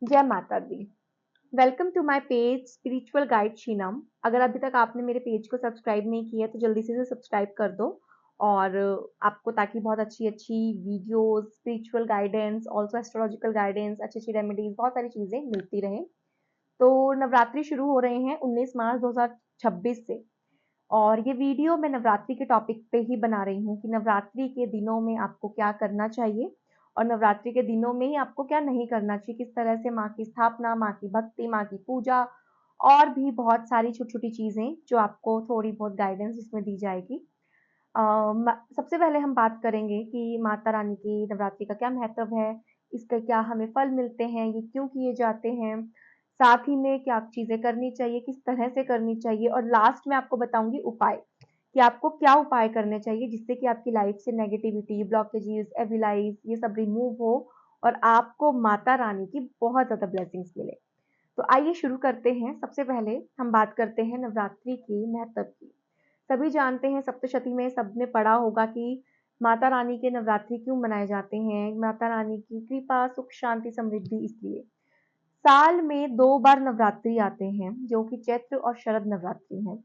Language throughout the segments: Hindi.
जय माता दी। Welcome to my page spiritual guide Sheenam. अगर अभी तक आपने मेरे पेज को सब्सक्राइब नहीं किया तो जल्दी से सब्सक्राइब कर दो। और आपको ताकि बहुत अच्छी अच्छी videos, spiritual guidance, also astrological guidance, अच्छी अच्छी रेमेडीज, बहुत सारी चीज़ें मिलती रहें। तो नवरात्रि शुरू हो रहे हैं 19 मार्च 2026 से। और ये वीडियो मैं नवरात्रि के टॉपिक पे ही बना रही हूँ कि नवरात्रि के दिनों में आपको क्या करना चाहिए और नवरात्रि के दिनों में ही आपको क्या नहीं करना चाहिए, किस तरह से माँ की स्थापना, माँ की भक्ति, माँ की पूजा और भी बहुत सारी छोटी-छोटी चीज़ें जो आपको थोड़ी बहुत गाइडेंस इसमें दी जाएगी। सबसे पहले हम बात करेंगे कि माता रानी की नवरात्रि का क्या महत्व है, इसका क्या हमें फल मिलते हैं, ये क्यों किए जाते हैं, साथ ही में क्या चीज़ें करनी चाहिए, किस तरह से करनी चाहिए और लास्ट में आपको बताऊँगी उपाय, कि आपको क्या उपाय करने चाहिए जिससे कि आपकी लाइफ से नेगेटिविटी, ब्लॉकेजेस, एविलाइज़ ये सब रिमूव हो और आपको माता रानी की बहुत ज़्यादा ब्लेसिंग्स मिले। तो आइए शुरू करते हैं। सबसे पहले हम बात करते हैं नवरात्रि की महत्व की। सभी जानते हैं, सप्तशती में सबने पढ़ा होगा कि माता रानी के नवरात्रि क्यों मनाए जाते हैं। माता रानी की कृपा, सुख, शांति, समृद्धि इसलिए। साल में 2 बार नवरात्रि आते हैं, जो कि चैत्र और शरद नवरात्रि हैं।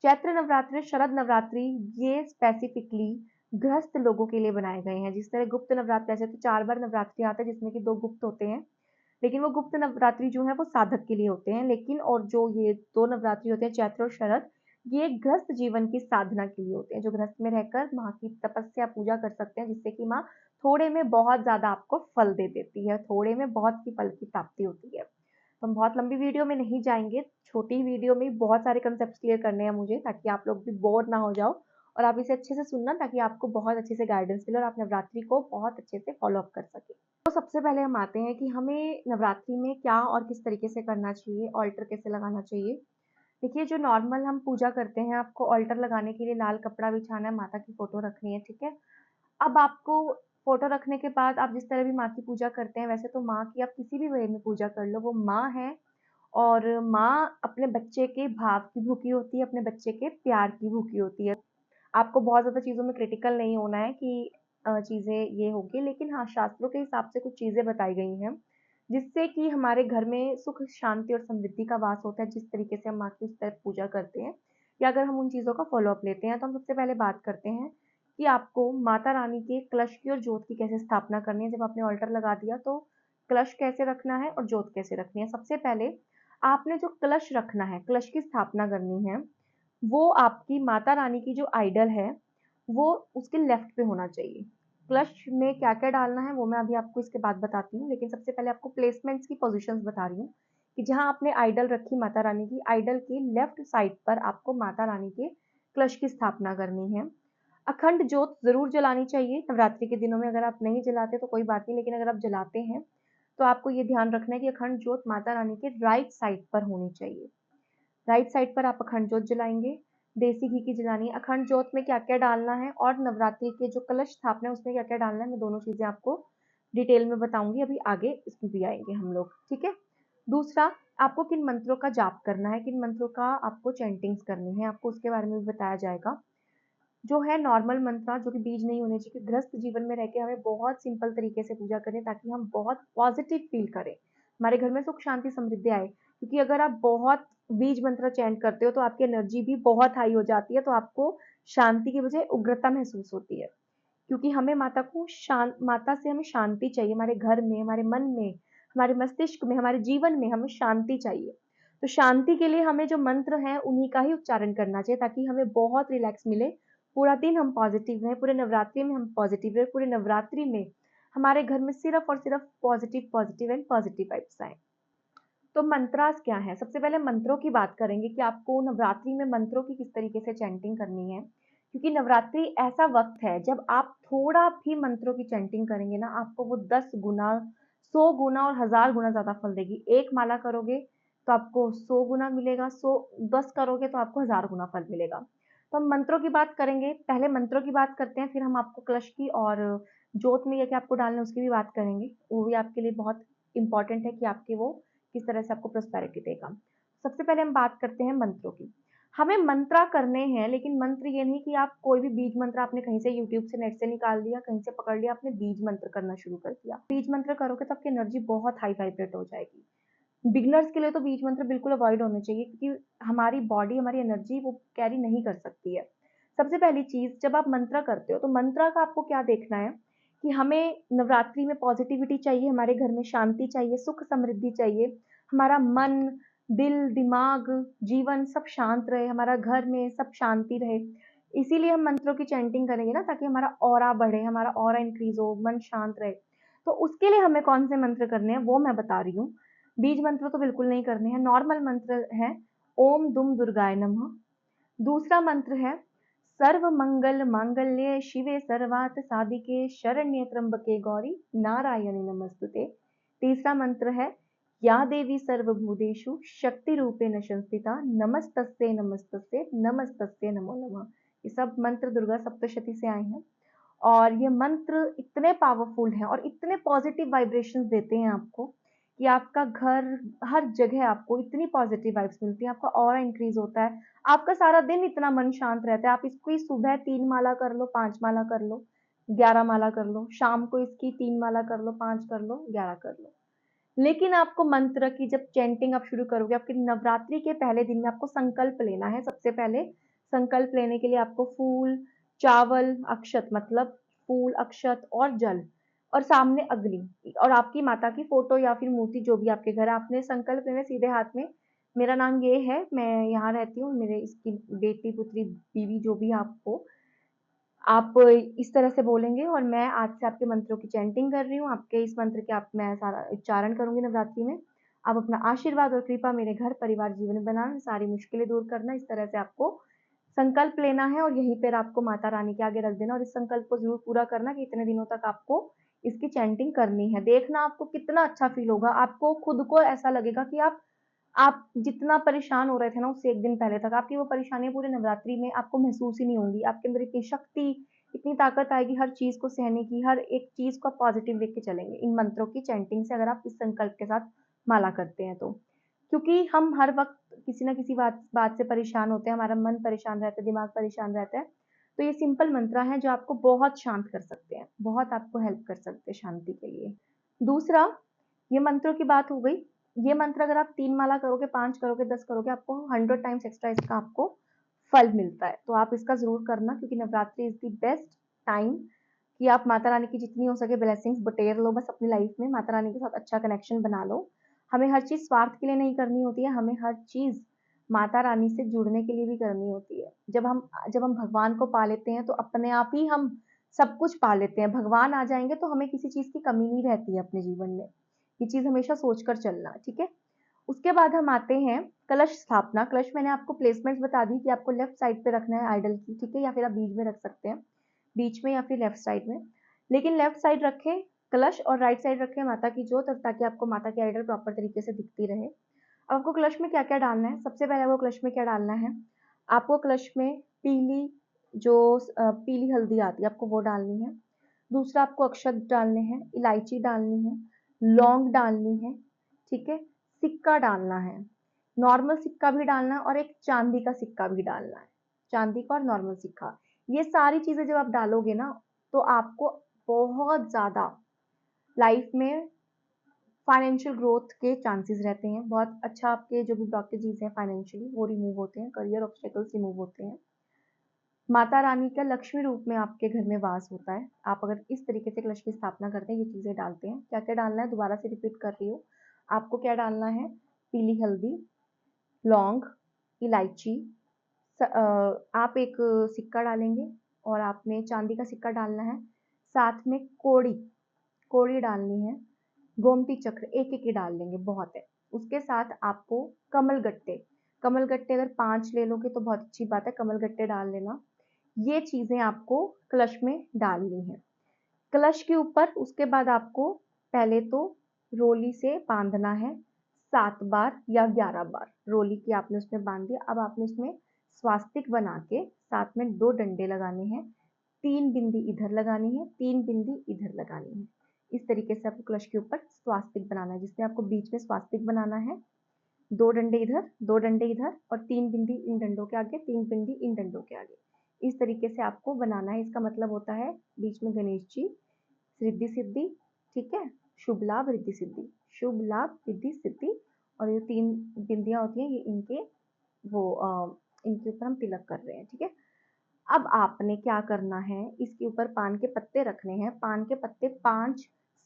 चैत्र नवरात्रि, शरद नवरात्रि ये स्पेसिफिकली गृहस्थ लोगों के लिए बनाए गए हैं। जिस तरह गुप्त नवरात्रि, ऐसे तो 4 बार नवरात्रि आता है जिसमें कि 2 गुप्त होते हैं। लेकिन वो गुप्त नवरात्रि जो है वो साधक के लिए होते हैं। लेकिन और जो ये 2 नवरात्रि होते हैं चैत्र और शरद, ये गृहस्थ जीवन की साधना के लिए होते हैं, जो गृहस्थ में रहकर माँ की तपस्या पूजा कर सकते हैं जिससे कि माँ थोड़े में बहुत ज़्यादा आपको फल दे देती है, थोड़े में बहुत की फल की प्राप्ति होती है। तो हम बहुत लंबी वीडियो में नहीं जाएँगे, छोटी वीडियो में बहुत सारे कांसेप्ट्स क्लियर करने हैं मुझे ताकि आप लोग भी बोर ना हो जाओ और आप इसे अच्छे से सुनना ताकि आपको बहुत अच्छे से गाइडेंस मिले और आप नवरात्रि को बहुत अच्छे से फॉलो अप कर सकें। तो सबसे पहले हम आते हैं कि हमें नवरात्रि में क्या और किस तरीके से करना चाहिए, ऑल्टर कैसे लगाना चाहिए। देखिए, जो नॉर्मल हम पूजा करते हैं, आपको ऑल्टर लगाने के लिए लाल कपड़ा बिछाना है, माता की फ़ोटो रखनी है, ठीक है? अब आपको फ़ोटो रखने के बाद आप जिस तरह भी माँ की पूजा करते हैं, वैसे तो माँ की आप किसी भी वे में पूजा कर लो, वो माँ है और माँ अपने बच्चे के भाव की भूखी होती है, अपने बच्चे के प्यार की भूखी होती है। आपको बहुत ज़्यादा चीज़ों में क्रिटिकल नहीं होना है कि चीज़ें ये होगी, लेकिन हाँ, शास्त्रों के हिसाब से कुछ चीज़ें बताई गई हैं, जिससे कि हमारे घर में सुख, शांति और समृद्धि का वास होता है, जिस तरीके से हम माँ की उस तरह पूजा करते हैं या अगर हम उन चीज़ों का फ़ॉलो अप लेते हैं। तो हम सबसे पहले बात करते हैं कि आपको माता रानी के कलश की और जोत की कैसे स्थापना करनी है। जब आपने ऑल्टर लगा दिया, तो कलश कैसे रखना है और जोत कैसे रखनी है। सबसे पहले आपने जो कलश रखना है, कलश की स्थापना करनी है, वो आपकी माता रानी की जो आइडल है, वो उसके लेफ्ट पे होना चाहिए। क्लच में क्या-क्या डालना है वो मैं अभी आपको इसके बाद बताती हूँ, लेकिन सबसे पहले आपको प्लेसमेंट्स की पोज़ीशंस बता रही हूँ, कि जहाँ आपने आइडल रखी माता रानी की, आइडल की लेफ्ट साइड पर आपको माता रानी के कलश की स्थापना करनी है। अखंड जोत ज़रूर जलानी चाहिए नवरात्रि के दिनों में। अगर आप नहीं जलाते तो कोई बात नहीं, लेकिन अगर आप जलाते हैं, तो आपको ये ध्यान रखना है कि अखंड जोत माता रानी के राइट साइड पर होनी चाहिए। राइट साइड पर आप अखंड जोत जलाएंगे, देसी घी की जलानी है। अखंड जोत में क्या क्या डालना है और नवरात्रि के जो कलश स्थापना है उसमें क्या क्या डालना है, मैं दोनों चीजें आपको डिटेल में बताऊंगी। अभी आगे इसमें भी आएंगे हम लोग, ठीक है। दूसरा, आपको किन मंत्रों का जाप करना है, किन मंत्रों का आपको चैंटिंग्स करनी है, आपको उसके बारे में भी बताया जाएगा। जो है नॉर्मल मंत्र जो कि बीज नहीं होने चाहिए। गृहस्थ जीवन में रह के हमें बहुत सिंपल तरीके से पूजा करें ताकि हम बहुत पॉजिटिव फील करें, हमारे घर में सुख शांति समृद्धि आए। क्योंकि अगर आप बहुत बीज मंत्र चैंट करते हो तो आपकी एनर्जी भी बहुत हाई हो जाती है, तो आपको शांति की बजाय उग्रता महसूस होती है। क्योंकि हमें माता को शांत, माता से हमें शांति चाहिए, हमारे घर में, हमारे मन में, हमारे मस्तिष्क में, हमारे जीवन में हमें शांति चाहिए। तो शांति के लिए हमें जो मंत्र हैं उन्हीं का ही उच्चारण करना चाहिए ताकि हमें बहुत रिलैक्स मिले। पूरा दिन हम पॉजिटिव रहें, पूरे नवरात्रि में हम पॉजिटिव रहें, पूरे नवरात्रि में हमारे घर में सिर्फ और सिर्फ positive positive and positive vibes आए। तो मंत्रास क्या है? सबसे पहले मंत्रों की बात करेंगे कि आपको नवरात्रि में मंत्रों की किस तरीके से चैंटिंग करनी है। क्योंकि नवरात्रि ऐसा वक्त है जब आप थोड़ा भी मंत्रों की चैंटिंग करेंगे ना, आपको वो 10 गुना, 100 गुना और 1000 गुना ज़्यादा फल देगी। एक माला करोगे तो आपको 100 गुना मिलेगा, 100 10 करोगे तो आपको 1000 गुना फल मिलेगा। तो हम मंत्रों की बात करेंगे, पहले मंत्रों की बात करते हैं, फिर हम आपको कलश की और जोत में क्या-क्या आपको डालना है उसकी भी बात करेंगे। वो भी आपके लिए बहुत इंपॉर्टेंट है कि आपके वो किस तरह से आपको प्रॉस्पेरिटी देगा। सबसे पहले हम बात करते हैं मंत्रों की। हमें मंत्रा करने हैं, लेकिन मंत्र ये नहीं कि आप कोई भी बीज मंत्र आपने कहीं से यूट्यूब से नेट से निकाल लिया, कहीं से पकड़ लिया, आपने बीज मंत्र करना शुरू कर दिया। बीज मंत्र करोगे तो आपकी एनर्जी बहुत हाई वाइब्रेट हो जाएगी। बिगनर्स के लिए तो बीज मंत्र बिल्कुल अवॉइड होने चाहिए, क्योंकि हमारी बॉडी, हमारी एनर्जी वो कैरी नहीं कर सकती है। सबसे पहली चीज, जब आप मंत्रा करते हो तो मंत्रा का आपको क्या देखना है कि हमें नवरात्रि में पॉजिटिविटी चाहिए, हमारे घर में शांति चाहिए, सुख समृद्धि चाहिए, हमारा मन, दिल, दिमाग, जीवन सब शांत रहे, हमारा घर में सब शांति रहे। इसीलिए हम मंत्रों की चैंटिंग करेंगे ना, ताकि हमारा ऑरा बढ़े, हमारा ऑरा इंक्रीज हो, मन शांत रहे। तो उसके लिए हमें कौन से मंत्र करने हैं वो मैं बता रही हूँ। बीज मंत्र तो बिल्कुल नहीं करने हैं, नॉर्मल मंत्र है ओम दुम दुर्गाय नमः। दूसरा मंत्र है सर्व मंगल मांगल्ये शिवे सर्वार्थ साधिके शरण्ये त्र्यंबके गौरी नारायणी नमस्तुते। तीसरा मंत्र है या देवी सर्वभूतेषु शक्ति रूपेण संस्थिता नमस्तस्ये नमस्तस्ये नमस्तस्ये नमो नमः। ये सब मंत्र दुर्गा सप्तशती से आए हैं, और ये मंत्र इतने पावरफुल हैं और इतने पॉजिटिव वाइब्रेशंस देते हैं आपको कि आपका घर, हर जगह आपको इतनी पॉजिटिव वाइब्स मिलती हैं, आपका ऑरा इंक्रीज होता है, आपका सारा दिन इतना मन शांत रहता है। आप इसको ही सुबह 3 माला कर लो, 5 माला कर लो, 11 माला कर लो, शाम को इसकी 3 माला कर लो, 5 कर लो, 11 कर लो। लेकिन आपको मंत्र की जब चैंटिंग आप शुरू करोगे, आपके नवरात्रि के पहले दिन में आपको संकल्प लेना है। सबसे पहले संकल्प लेने के लिए आपको फूल, चावल, अक्षत, मतलब फूल, अक्षत और जल, और सामने अग्नि और आपकी माता की फोटो या फिर मूर्ति जो भी आपके घर है, आपने संकल्प लेना सीधे हाथ में। मेरा नाम ये है, मैं यहाँ रहती हूँ, मेरे इसकी बेटी, पुत्री, बीवी जो भी आपको, आप इस तरह से बोलेंगे और मैं आज से आपके मंत्रों की चैंटिंग कर रही हूँ। आपके इस मंत्र के मैं सारा उच्चारण करूंगी नवरात्रि में। आप अपना आशीर्वाद और कृपा मेरे घर परिवार जीवन में बनाना, सारी मुश्किलें दूर करना। इस तरह से आपको संकल्प लेना है और यहीं पर आपको माता रानी के आगे रख देना, और इस संकल्प को जरूर पूरा करना कि इतने दिनों तक आपको इसकी चैंटिंग करनी है। देखना आपको कितना अच्छा फील होगा, आपको खुद को ऐसा लगेगा कि आप जितना परेशान हो रहे थे ना उससे एक दिन पहले तक, आपकी वो परेशानियां पूरे नवरात्रि में आपको महसूस ही नहीं होंगी। आपके अंदर इतनी शक्ति, इतनी ताकत आएगी हर चीज को सहने की, हर एक चीज को पॉजिटिव लेके चलेंगे इन मंत्रों की चैंटिंग से, अगर आप इस संकल्प के साथ माला करते हैं तो। क्योंकि हम हर वक्त किसी ना किसी बात से परेशान होते हैं, हमारा मन परेशान रहता है, दिमाग परेशान रहता है। तो ये सिंपल मंत्र हैं जो आपको बहुत शांत कर सकते हैं, बहुत आपको हेल्प कर सकते हैं शांति के लिए। दूसरा, ये मंत्रों की बात हो गई। ये मंत्र अगर आप 3 माला करोगे, 5 करोगे, 10 करोगे, आपको 100 टाइम्स एक्स्ट्रा इसका आपको फल मिलता है। तो आप इसका जरूर करना, क्योंकि Navratri is the best time कि आप माता रानी की जितनी हो सके ब्लेसिंग्स बटेर लो बस अपनी लाइफ में, माता रानी के साथ अच्छा कनेक्शन बना लो। हमें हर चीज स्वार्थ के लिए नहीं करनी होती है, हमें हर चीज माता रानी से जुड़ने के लिए भी करनी होती है। जब हम भगवान को पा लेते हैं तो अपने आप ही हम सब कुछ पा लेते हैं। भगवान आ जाएंगे तो हमें किसी चीज की कमी नहीं रहती है अपने जीवन में। ये चीज हमेशा सोचकर चलना, ठीक है। उसके बाद हम आते हैं कलश स्थापना। कलश मैंने आपको प्लेसमेंट्स बता दी कि आपको लेफ्ट साइड पे रखना है आइडल की, ठीक है, या फिर आप बीच में रख सकते हैं, बीच में या फिर लेफ्ट साइड में। लेकिन लेफ्ट साइड रखें कलश और राइट साइड रखें माता की जोत, ताकि आपको माता की आइडल प्रॉपर तरीके से दिखती रहे। अब आपको कलश में क्या क्या डालना है, सबसे पहले आपको कलश में क्या डालना है, आपको कलश में पीली जो पीली हल्दी आती है आपको वो डालनी है। दूसरा, आपको अक्षत डालने हैं, इलायची डालनी है, लौंग डालनी है, ठीक है, सिक्का डालना है, नॉर्मल सिक्का भी डालना है और एक चांदी का सिक्का भी डालना है, चांदी का और नॉर्मल सिक्का। ये सारी चीजें जब आप डालोगे ना तो आपको बहुत ज्यादा लाइफ में फाइनेंशियल ग्रोथ के चांसेस रहते हैं। बहुत अच्छा आपके जो भी ब्लॉकेजेस हैं फाइनेंशियली वो रिमूव होते हैं, करियर ऑब्स्टेकल्स रिमूव होते हैं। माता रानी का लक्ष्मी रूप में आपके घर में वास होता है। आप अगर इस तरीके से कलश की स्थापना करते हैं, ये चीजें डालते हैं, क्या क्या डालना है दोबारा से रिपीट कर रही हूँ। आपको क्या डालना है, पीली हल्दी, लौंग, इलायची, आप एक सिक्का डालेंगे और आपने चांदी का सिक्का डालना है, साथ में कोड़ी कोड़ी डालनी है, गोमती चक्र एक एक ही डाल लेंगे, बहुत है। उसके साथ आपको कमल गट्टे, कमल गट्टे अगर 5 ले लोगे तो बहुत अच्छी बात है, कमल गट्टे डाल लेना। ये चीजें आपको कलश में डालनी है। कलश के ऊपर उसके बाद आपको पहले तो रोली से बांधना है 7 बार या 11 बार। रोली की आपने उसमें बांध दिया, अब आपने उसमें स्वास्तिक बना के साथ में 2 डंडे लगाने हैं, 3 बिंदी इधर लगानी है, 3 बिंदी इधर लगानी है। इस तरीके से आपको कलश के ऊपर स्वास्तिक बनाना है, जिसमें आपको बीच में स्वास्तिक बनाना है। 2 डंडे इधर, 2 डंडे इधर और 3 बिंदी इन डंडों के आगे, 3 बिंदी इन डंडों के आगे। इस तरीके से आपको बनाना है। इसका मतलब होता है बीच में गणेश जी, रिद्धि सिद्धि, ठीक है, शुभ लाभ रिद्धि सिद्धि, शुभ लाभ रिद्धि सिद्धि, और ये 3 बिंदियां होती हैं, ये इनके इनके ऊपर हम तिलक कर रहे हैं, ठीक है। अब आपने क्या करना है, इसके ऊपर पान के पत्ते रखने हैं। पान के पत्ते 5,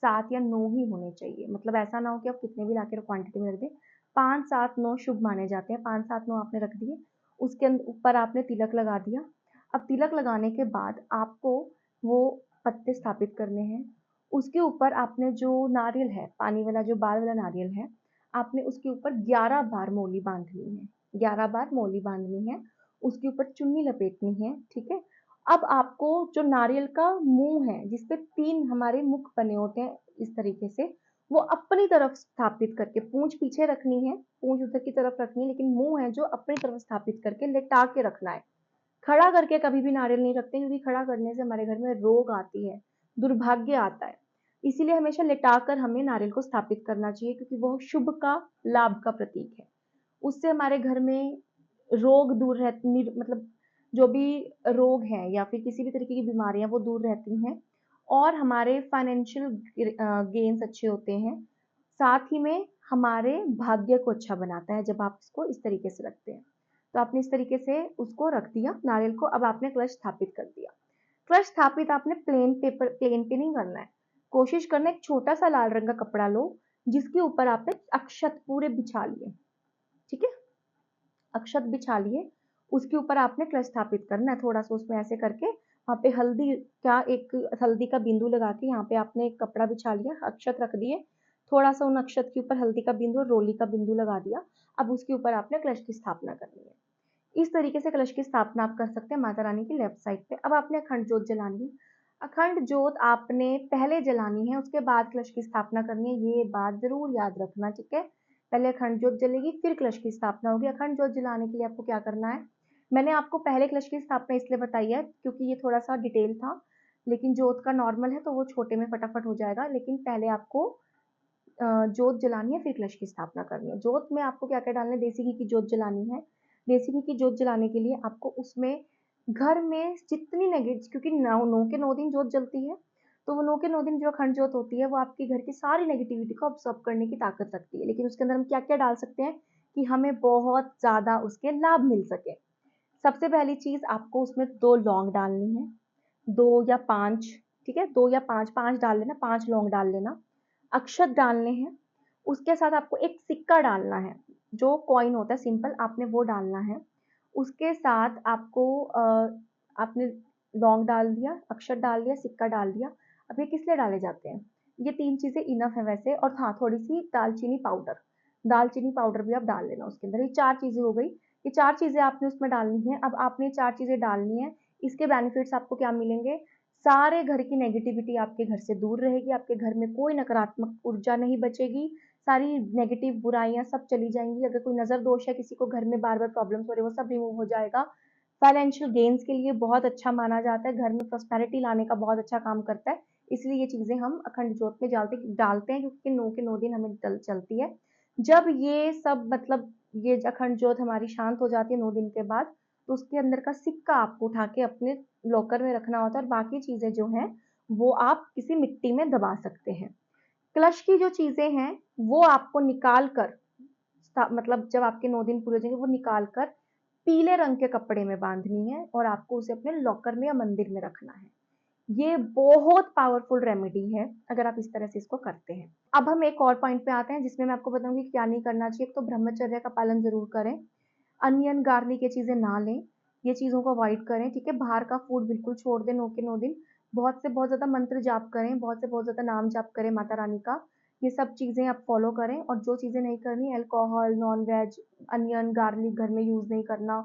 7 या 9 ही होने चाहिए। मतलब ऐसा ना हो कि आप कितने भी लाके क्वांटिटी में रख दें। 5, 7, 9 शुभ माने जाते हैं। 5, 7, 9 आपने रख दिए, उसके ऊपर आपने तिलक लगा दिया। अब तिलक लगाने के बाद आपको वो पत्ते स्थापित करने हैं। उसके ऊपर आपने जो नारियल है, पानी वाला जो बाल वाला नारियल है, आपने उसके ऊपर 11 बार मोली बांधनी है। 11 बार मोली बांधनी है, उसके ऊपर चुन्नी लपेटनी है, ठीक है। अब आपको जो नारियल का मुंह है, जिसपे 3 हमारे मुख बने होते हैं इस तरीके से, वो अपनी तरफ स्थापित करके, पूंछ पीछे रखनी है, पूंछ उधर की तरफ रखनी है, लेकिन मुंह है जो अपनी तरफ स्थापित करके लेटा के रखना है। खड़ा करके कभी भी नारियल नहीं रखते, क्योंकि खड़ा करने से हमारे घर में रोग आती है, दुर्भाग्य आता है। इसीलिए हमेशा लेटाकर हमें नारियल को स्थापित करना चाहिए, क्योंकि वो शुभ का, लाभ का प्रतीक है। उससे हमारे घर में रोग दूर रहती, मतलब जो भी रोग है या फिर किसी भी तरीके की बीमारियां वो दूर रहती हैं, और हमारे फाइनेंशियल गेन्स अच्छे होते हैं। साथ ही में हमारे भाग्य को अच्छा बनाता है जब आप इसको इस तरीके से रखते हैं। तो आपने इस तरीके से उसको रख दिया नारियल को। अब आपने कलश स्थापित कर दिया। कलश स्थापित आपने प्लेन पे नहीं करना है। कोशिश करना एक छोटा सा लाल रंग का कपड़ा लो, जिसके ऊपर आपने अक्षत पूरे बिछा लिए, ठीक है, अक्षत बिछा लिए। उसके ऊपर आपने कलश स्थापित करना है। थोड़ा सा उसमें ऐसे करके वहां पे हल्दी का बिंदु लगा के यहाँ पे आपने एक कपड़ा बिछा लिया, अक्षत रख दिए, थोड़ा सा उन अक्षत के ऊपर हल्दी का बिंदु और रोली का बिंदु लगा दिया। अब उसके ऊपर आपने कलश की स्थापना करनी है। इस तरीके से कलश की स्थापना आप कर सकते हैं माता रानी की लेफ्ट साइड पे। अब आपने अखंड ज्योत जलानी है। अखंड ज्योत आपने पहले जलानी है, उसके बाद कलश की स्थापना करनी है। ये बात जरूर याद रखना, ठीक है। पहले अखंड ज्योत जलेगी, फिर कलश की स्थापना होगी। अखंड ज्योत जलाने के लिए आपको क्या करना है, मैंने आपको पहले कलश की स्थापना इसलिए बताई है क्योंकि ये थोड़ा सा डिटेल था, लेकिन ज्योत का नॉर्मल है तो वो छोटे में फटाफट हो जाएगा। लेकिन पहले आपको जोत जलानी है, फिर कलश की स्थापना करनी है। जोत में आपको क्या क्या डालना है, देसी घी की जोत जलानी है। देसी घी की जोत जलाने के लिए आपको उसमें घर में जितनी नेगेटिव, क्योंकि 9 दिन जोत जलती है, तो वो 9 दिन जो अखंड जोत होती है वो आपके घर की सारी नेगेटिविटी को ऑब्जॉर्ब करने की ताकत रखती है। लेकिन उसके अंदर हम क्या क्या डाल सकते हैं कि हमें बहुत ज्यादा उसके लाभ मिल सके। सबसे पहली चीज, आपको उसमें 2 लौंग डालनी है, 2 या 5, ठीक है, 2 या 5, 5 डाल लेना, 5 लौंग डाल लेना। अक्षत डालने हैं। उसके साथ आपको एक सिक्का डालना है, जो कॉइन होता है सिंपल, आपने वो डालना है। उसके साथ आपको आपने लौंग डाल दिया, अक्षत डाल दिया, सिक्का डाल दिया। अब ये किस लिए डाले जाते हैं, ये 3 चीजें इनफ है वैसे। और हाँ, थोड़ी सी दालचीनी पाउडर भी आप डाल लेना उसके अंदर। ये 4 चीजें हो गई। ये 4 चीजें आपने उसमें डालनी है। अब आपने 4 चीजें डालनी है। इसके बेनिफिट्स आपको क्या मिलेंगे, सारे घर की नेगेटिविटी आपके घर से दूर रहेगी, आपके घर में कोई नकारात्मक ऊर्जा नहीं बचेगी, सारी नेगेटिव बुराइयां सब चली जाएंगी। अगर कोई नजर दोष है, किसी को घर में बार बार प्रॉब्लम्स हो रही है, वो सब रिमूव हो जाएगा। फाइनेंशियल गेन्स के लिए बहुत अच्छा माना जाता है, घर में प्रॉस्पेरिटी लाने का बहुत अच्छा काम करता है। इसलिए ये चीजें हम अखंड ज्योत में डालते हैं, क्योंकि 9 के 9 दिन हमें चलती है। जब ये सब मतलब ये अखंड ज्योत हमारी शांत हो जाती है 9 दिन के बाद, तो उसके अंदर का सिक्का आपको उठा के अपने लॉकर में रखना होता है, और बाकी चीजें जो हैं वो आप किसी मिट्टी में दबा सकते हैं। कलश की जो चीजें हैं वो आपको निकाल कर, मतलब जब आपके 9 दिन पूरे हो जाएंगे, वो निकाल कर पीले रंग के कपड़े में बांधनी है, और आपको उसे अपने लॉकर में या मंदिर में रखना है। ये बहुत पावरफुल रेमेडी है अगर आप इस तरह से इसको करते हैं। अब हम एक और पॉइंट पे आते हैं, जिसमें मैं आपको बताऊंगी क्या नहीं करना चाहिए। एक तो ब्रह्मचर्य का पालन जरूर करें, अनियन गार्लिक ये चीजें ना लें, ये चीजों को अवॉइड करें, ठीक है। बाहर का फूड बिल्कुल छोड़ दें 9 के 9 दिन। बहुत से बहुत ज्यादा मंत्र जाप करें, बहुत से बहुत ज्यादा नाम जाप करें माता रानी का। ये सब चीजें आप फॉलो करें। और जो चीजें नहीं करनी, alcohol, non veg, onion garlic घर में यूज नहीं करना।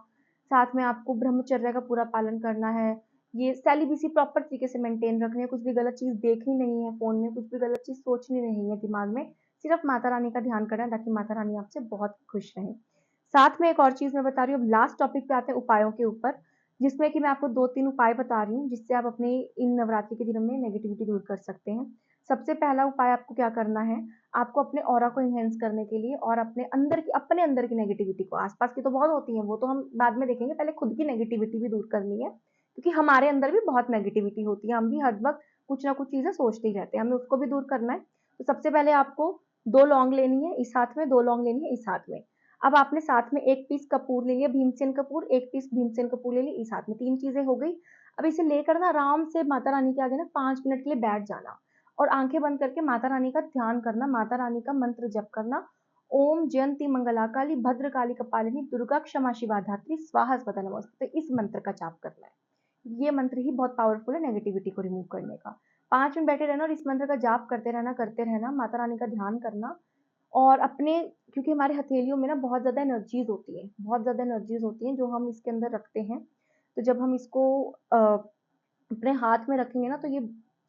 साथ में आपको ब्रह्मचर्य का पूरा पालन करना है। ये सेलिबेसी प्रॉपर तरीके से मेंटेन रखनी है। कुछ भी गलत चीज देखनी नहीं है फोन में, कुछ भी गलत चीज सोचनी नहीं है दिमाग में। सिर्फ माता रानी का ध्यान करना है, ताकि माता रानी आपसे बहुत खुश रहें। साथ में एक और चीज मैं बता रही हूँ, अब लास्ट टॉपिक पे आते हैं उपायों के ऊपर, जिसमें कि मैं आपको 2-3 उपाय बता रही हूँ, जिससे आप अपने इन नवरात्रि के दिनों में नेगेटिविटी दूर कर सकते हैं। सबसे पहला उपाय आपको क्या करना है, आपको अपने ऑरा को एनहांस करने के लिए और अपने अंदर की नेगेटिविटी को, आसपास की तो बहुत होती है, वो तो हम बाद में देखेंगे, पहले खुद की नेगेटिविटी भी दूर करनी है, क्योंकि हमारे अंदर भी बहुत नेगेटिविटी होती है, हम भी हर वक्त कुछ ना कुछ चीजें सोचते ही रहते हैं, हमें उसको भी दूर करना है। तो सबसे पहले आपको 2 लौंग लेनी है इस हाथ में, 2 लौंग लेनी है इस हाथ में। अब आपने साथ में 1 पीस कपूर ले लिया, भीमसेन कपूर, 1 पीस भीमसेन कपूर ले लिया इस हाथ में, 3 चीजें हो गई। अब इसे लेकर ना आराम से माता रानी के आगे ना 5 मिनट के लिए बैठ जाना और आंखें बंद करके माता रानी का ध्यान करना, माता रानी का मंत्र जप करना। ओम जयंती मंगलाकाली भद्रकाली कपालिनी दुर्गा क्षमा शिवा धात्री स्वाहा स्वधा नमोस्तुते, इस मंत्र का जाप करना है। ये मंत्र ही बहुत पावरफुल है नेगेटिविटी को रिमूव करने का। 5 मिनट बैठे रहना और इस मंत्र का जाप करते रहना, माता रानी का ध्यान करना और अपने, क्योंकि हमारे हथेलियों में ना बहुत ज्यादा एनर्जीज होती है, बहुत ज्यादा एनर्जीज होती हैं जो हम इसके अंदर रखते हैं। तो जब हम इसको अपने हाथ में रखेंगे ना, तो ये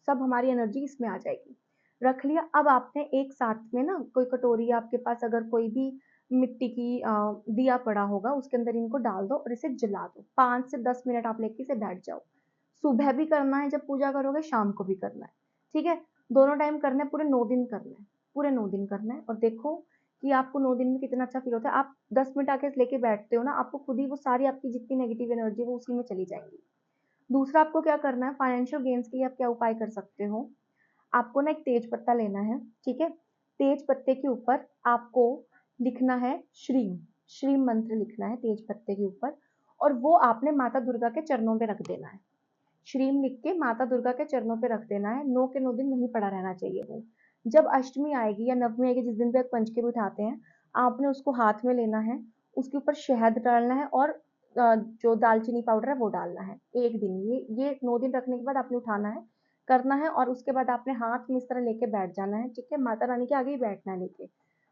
सब हमारी एनर्जी इसमें आ जाएगी। रख लिया। अब आपने एक साथ में ना कोई कटोरी, आपके पास अगर कोई भी मिट्टी की दिया पड़ा होगा, उसके अंदर इनको डाल दो और इसे जला दो। 5 से 10 मिनट आप लेके इसे बैठ जाओ। सुबह भी करना है जब पूजा करोगे, शाम को भी करना है, ठीक है? दोनों टाइम करना है, पूरे 9 दिन करना है, पूरे 9 दिन करना है और देखो कि आपको 9 दिन में कितना अच्छा फील होता है। आप 10 मिनट आके लेके बैठते हो ना, आपको खुद ही वो सारी आपकी जितनी नेगेटिव एनर्जी वो उसी में चली जाएंगी। दूसरा आपको क्या करना है, फाइनेंशियल गेन्स के लिए आप क्या उपाय कर सकते हो, आपको ना एक तेज पत्ता लेना है, ठीक है? तेज पत्ते के ऊपर आपको लिखना है श्रीम, श्रीम मंत्र लिखना है तेज पत्ते के ऊपर और वो आपने माता दुर्गा के चरणों पे रख देना है। श्रीम लिख के माता दुर्गा के चरणों पे रख देना है, 9 के 9 दिन वहीं पड़ा रहना चाहिए वो। जब अष्टमी आएगी या नवमी आएगी, जिस दिन भी आप पंचके उठाते हैं, आपने उसको हाथ में लेना है, उसके ऊपर शहद डालना है और जो दालचीनी पाउडर है वो डालना है। एक दिन ये 9 दिन रखने के बाद आपने उठाना है, करना है और उसके बाद आपने हाथ में इस तरह लेके बैठ जाना है, ठीक है? माता रानी के आगे ही बैठना है लेके।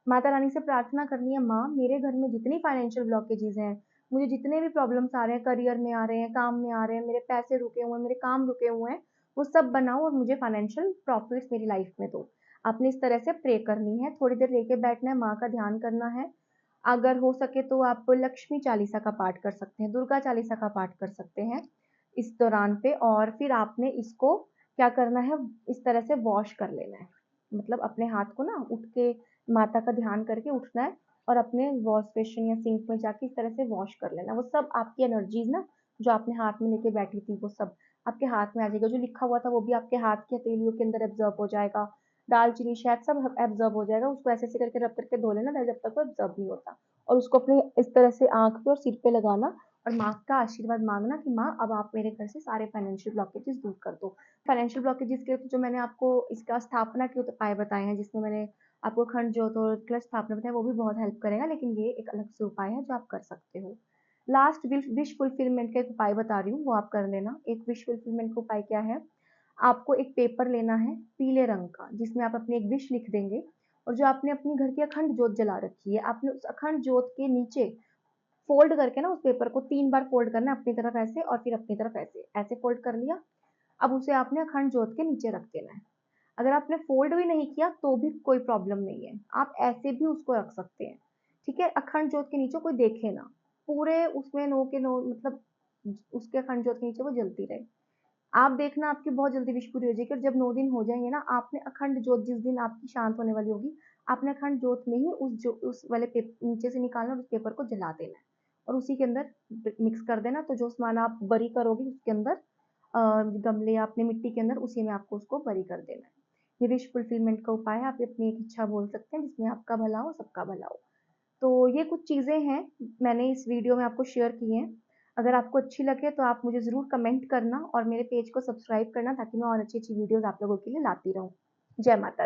माता रानी से प्रार्थना करनी है, माँ मेरे घर में जितनी फाइनेंशियल ब्लॉकेजेस हैं, मुझे जितने भी प्रॉब्लम्स आ रहे हैं, करियर में आ रहे हैं, काम में आ रहे हैं, मेरे पैसे रुके हुए हैं, मेरे काम रुके हुए हैं, वो सब बनाओ और मुझे फाइनेंशियल प्रॉफिट्स मेरी लाइफ में दो। आपने इस तरह से प्रे करनी है, थोड़ी देर लेके बैठना है, माँ का ध्यान करना है। अगर हो सके तो आप लक्ष्मी चालीसा का पाठ कर सकते हैं, दुर्गा चालीसा का पाठ कर सकते हैं इस दौरान पे। और फिर आपने इसको क्या करना है, इस तरह से वॉश कर लेना है, मतलब अपने हाथ को ना उठ के माता का ध्यान करके उठना है और अपने वॉश बेसिन या सिंक में जाके इस तरह से वॉश कर लेना। वो सब आपकी एनर्जीज ना जो आपने हाथ में लेके बैठी थी वो सब आपके हाथ में आ जाएगा, जो लिखा हुआ था वो भी आपके हाथ की हथेलियों के अंदर एब्जॉर्ब हो जाएगा, दालचीनी शहद सब एब्जॉर्ब हो जाएगा। उसको ऐसे ऐसे करके रब करके धो लेना जब तक वो एब्जॉर्ब नहीं होता, और उसको अपने इस तरह से आंख पे और सिर पे लगाना और माँ का आशीर्वाद मांगना कि माँ अब आप मेरे घर से सारे फाइनेंशियल ब्लॉकेजेस दूर कर दो। फाइनेंशियल ब्लॉकेजेस के लिए तो जो मैंने आपको इसका स्थापना के उपाय बताए हैं, जिसमें मैंने आपको खंड ज्योत और कलश स्थापना बताया, वो भी बहुत हेल्प करेगा, लेकिन ये एक अलग से उपाय है जो आप कर सकते हो। लास्ट विश फुलफिलमेंट का एक उपाय बता रही हूँ, वो आप कर लेना। एक विश फुलफिलमेंट का उपाय क्या है, आपको एक पेपर लेना है पीले रंग का, जिसमें आप अपनी एक विश लिख देंगे और जो आपने अपनी घर की अखंड ज्योत जला रखी है, आपने उस अखंड ज्योत के नीचे फोल्ड करके ना उस पेपर को 3 बार फोल्ड करना है, अपनी तरफ ऐसे और फिर अपनी तरफ ऐसे, ऐसे फोल्ड कर लिया। अब उसे आपने अखंड ज्योत के नीचे रख देना है। अगर आपने फोल्ड भी नहीं किया तो भी कोई प्रॉब्लम नहीं है, आप ऐसे भी उसको रख सकते हैं, ठीक है? अखंड ज्योत के नीचे कोई देखे ना, पूरे उसमें नो के नो, मतलब उसके अखंड ज्योत के नीचे वो जलती रहे। आप देखना आपकी बहुत जल्दी विश पूरी हो जाएगी और जब 9 दिन हो जाएंगे ना, आपने अखंड ज्योत जिस दिन आपकी शांत होने वाली होगी, आपने अखंड ज्योत में ही उस वाले नीचे से निकालना और उस पेपर को जला देना है और उसी के अंदर मिक्स कर देना। तो जो सामान आप बरी करोगे उसके अंदर गमले या अपने मिट्टी के अंदर, उसी में आपको उसको बरी कर देना है। ये विश फुलफिलमेंट का उपाय है, आप अपनी एक इच्छा बोल सकते हैं जिसमें आपका भला हो, सबका भला हो। तो ये कुछ चीज़ें हैं मैंने इस वीडियो में आपको शेयर की हैं। अगर आपको अच्छी लगे तो आप मुझे ज़रूर कमेंट करना और मेरे पेज को सब्सक्राइब करना, ताकि मैं और अच्छी-अच्छी वीडियोज़ आप लोगों के लिए लाती रहूँ। जय माता दी।